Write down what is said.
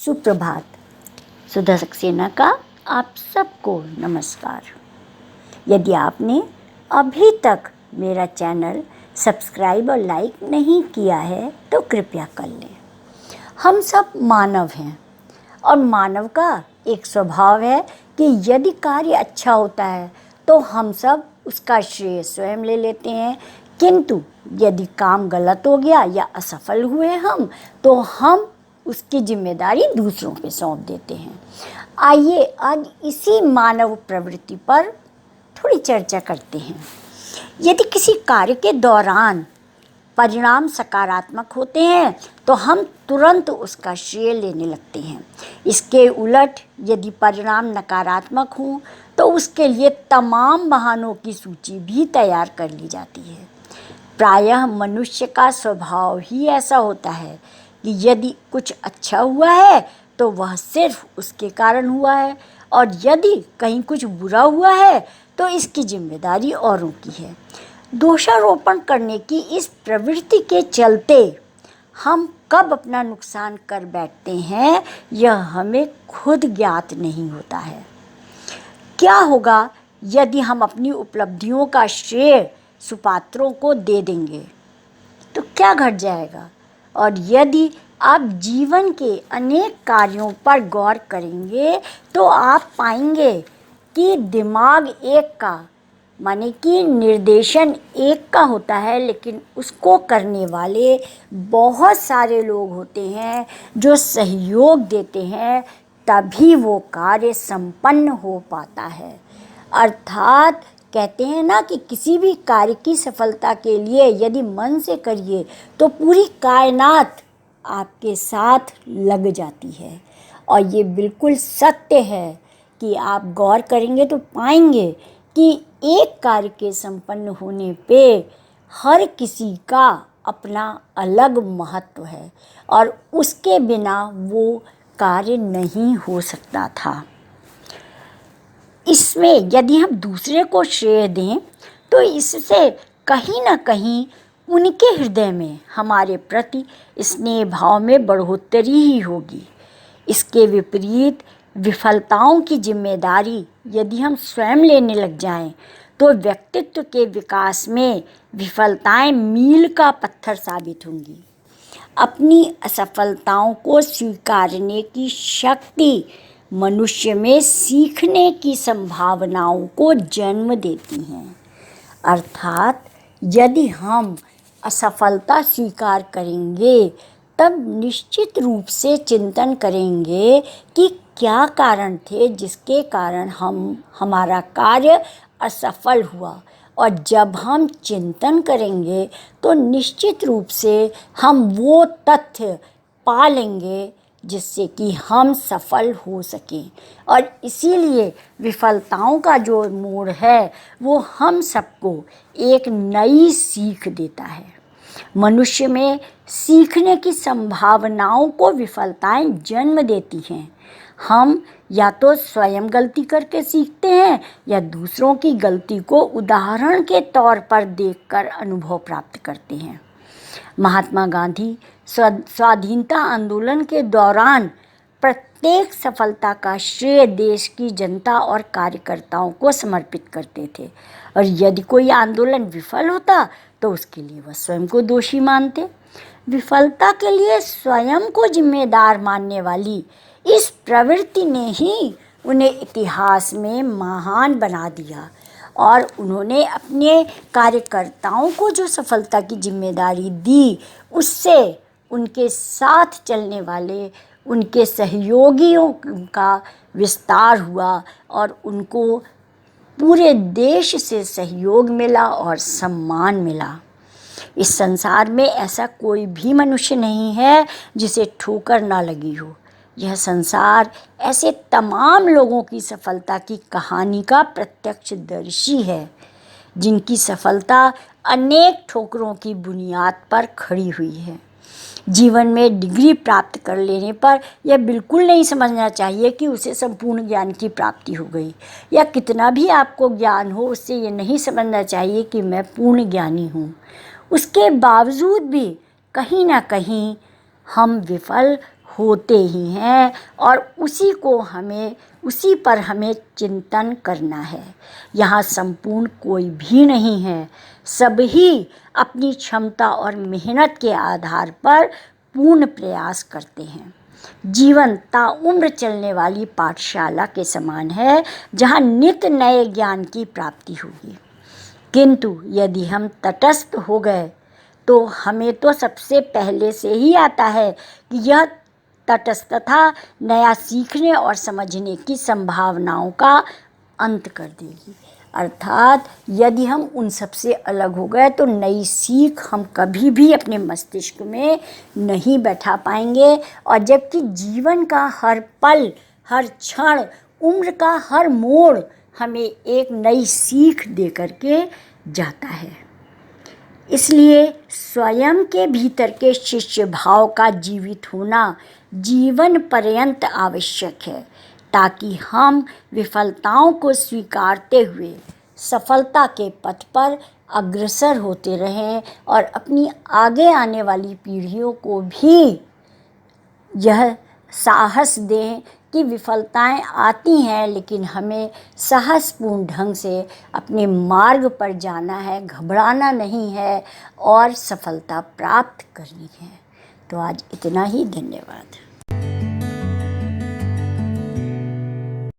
सुप्रभात। सुधा सक्सेना का आप सबको नमस्कार। यदि आपने अभी तक मेरा चैनल सब्सक्राइब और लाइक नहीं किया है तो कृपया कर लें। हम सब मानव हैं और मानव का एक स्वभाव है कि यदि कार्य अच्छा होता है तो हम सब उसका श्रेय स्वयं ले लेते हैं, किंतु यदि काम गलत हो गया या असफल हुए हम तो हम उसकी जिम्मेदारी दूसरों पे सौंप देते हैं। आइए आज इसी मानव प्रवृत्ति पर थोड़ी चर्चा करते हैं। यदि किसी कार्य के दौरान परिणाम सकारात्मक होते हैं तो हम तुरंत उसका श्रेय लेने लगते हैं। इसके उलट यदि परिणाम नकारात्मक हों तो उसके लिए तमाम बहानों की सूची भी तैयार कर ली जाती है। प्रायः मनुष्य का स्वभाव ही ऐसा होता है कि यदि कुछ अच्छा हुआ है तो वह सिर्फ उसके कारण हुआ है, और यदि कहीं कुछ बुरा हुआ है तो इसकी जिम्मेदारी औरों की है। दोषारोपण करने की इस प्रवृत्ति के चलते हम कब अपना नुकसान कर बैठते हैं यह हमें खुद ज्ञात नहीं होता है। क्या होगा यदि हम अपनी उपलब्धियों का श्रेय सुपात्रों को दे देंगे तो क्या घट जाएगा? और यदि आप जीवन के अनेक कार्यों पर गौर करेंगे तो आप पाएंगे कि दिमाग एक का माने कि निर्देशन एक का होता है, लेकिन उसको करने वाले बहुत सारे लोग होते हैं जो सहयोग देते हैं, तभी वो कार्य संपन्न हो पाता है। अर्थात कहते हैं ना कि किसी भी कार्य की सफलता के लिए यदि मन से करिए तो पूरी कायनात आपके साथ लग जाती है। और ये बिल्कुल सत्य है कि आप गौर करेंगे तो पाएंगे कि एक कार्य के संपन्न होने पे हर किसी का अपना अलग महत्व है और उसके बिना वो कार्य नहीं हो सकता था। इसमें यदि हम दूसरे को श्रेय दें तो इससे कहीं ना कहीं उनके हृदय में हमारे प्रति स्नेह भाव में बढ़ोतरी ही होगी। इसके विपरीत विफलताओं की जिम्मेदारी यदि हम स्वयं लेने लग जाएं तो व्यक्तित्व के विकास में विफलताएं मील का पत्थर साबित होंगी। अपनी असफलताओं को स्वीकारने की शक्ति मनुष्य में सीखने की संभावनाओं को जन्म देती हैं। अर्थात यदि हम असफलता स्वीकार करेंगे तब निश्चित रूप से चिंतन करेंगे कि क्या कारण थे जिसके कारण हमारा कार्य असफल हुआ, और जब हम चिंतन करेंगे तो निश्चित रूप से हम वो तथ्य पा लेंगे जिससे कि हम सफल हो सकें। और इसीलिए विफलताओं का जो मोड़ है वो हम सबको एक नई सीख देता है। मनुष्य में सीखने की संभावनाओं को विफलताएं जन्म देती हैं। हम या तो स्वयं गलती करके सीखते हैं या दूसरों की गलती को उदाहरण के तौर पर देखकर अनुभव प्राप्त करते हैं। महात्मा गांधी स्वाधीनता आंदोलन के दौरान प्रत्येक सफलता का श्रेय देश की जनता और कार्यकर्ताओं को समर्पित करते थे, और यदि कोई आंदोलन विफल होता तो उसके लिए वह स्वयं को दोषी मानते। विफलता के लिए स्वयं को जिम्मेदार मानने वाली इस प्रवृत्ति ने ही उन्हें इतिहास में महान बना दिया, और उन्होंने अपने कार्यकर्ताओं को जो सफलता की जिम्मेदारी दी उससे उनके साथ चलने वाले उनके सहयोगियों का विस्तार हुआ और उनको पूरे देश से सहयोग मिला और सम्मान मिला। इस संसार में ऐसा कोई भी मनुष्य नहीं है जिसे ठोकर ना लगी हो। यह संसार ऐसे तमाम लोगों की सफलता की कहानी का प्रत्यक्षदर्शी है जिनकी सफलता अनेक ठोकरों की बुनियाद पर खड़ी हुई है। जीवन में डिग्री प्राप्त कर लेने पर यह बिल्कुल नहीं समझना चाहिए कि उसे संपूर्ण ज्ञान की प्राप्ति हो गई, या कितना भी आपको ज्ञान हो उससे ये नहीं समझना चाहिए कि मैं पूर्ण ज्ञानी हूँ। उसके बावजूद भी कहीं ना कहीं हम विफल होते ही हैं और उसी पर हमें चिंतन करना है। यहाँ संपूर्ण कोई भी नहीं है, सभी अपनी क्षमता और मेहनत के आधार पर पूर्ण प्रयास करते हैं। जीवन ताउम्र चलने वाली पाठशाला के समान है, जहाँ नित्य नए ज्ञान की प्राप्ति होगी। किंतु यदि हम तटस्थ हो गए तो हमें तो सबसे पहले से ही आता है कि यह तटस्थता नया सीखने और समझने की संभावनाओं का अंत कर देगी। अर्थात यदि हम उन सबसे अलग हो गए तो नई सीख हम कभी भी अपने मस्तिष्क में नहीं बैठा पाएंगे, और जबकि जीवन का हर पल, हर क्षण, उम्र का हर मोड़ हमें एक नई सीख दे करके जाता है। इसलिए स्वयं के भीतर के शिष्य भाव का जीवित होना जीवन पर्यंत आवश्यक है, ताकि हम विफलताओं को स्वीकारते हुए सफलता के पथ पर अग्रसर होते रहें और अपनी आगे आने वाली पीढ़ियों को भी यह साहस दें कि विफलताएं आती हैं, लेकिन हमें साहसपूर्ण ढंग से अपने मार्ग पर जाना है, घबराना नहीं है और सफलता प्राप्त करनी है। तो आज इतना ही, धन्यवाद।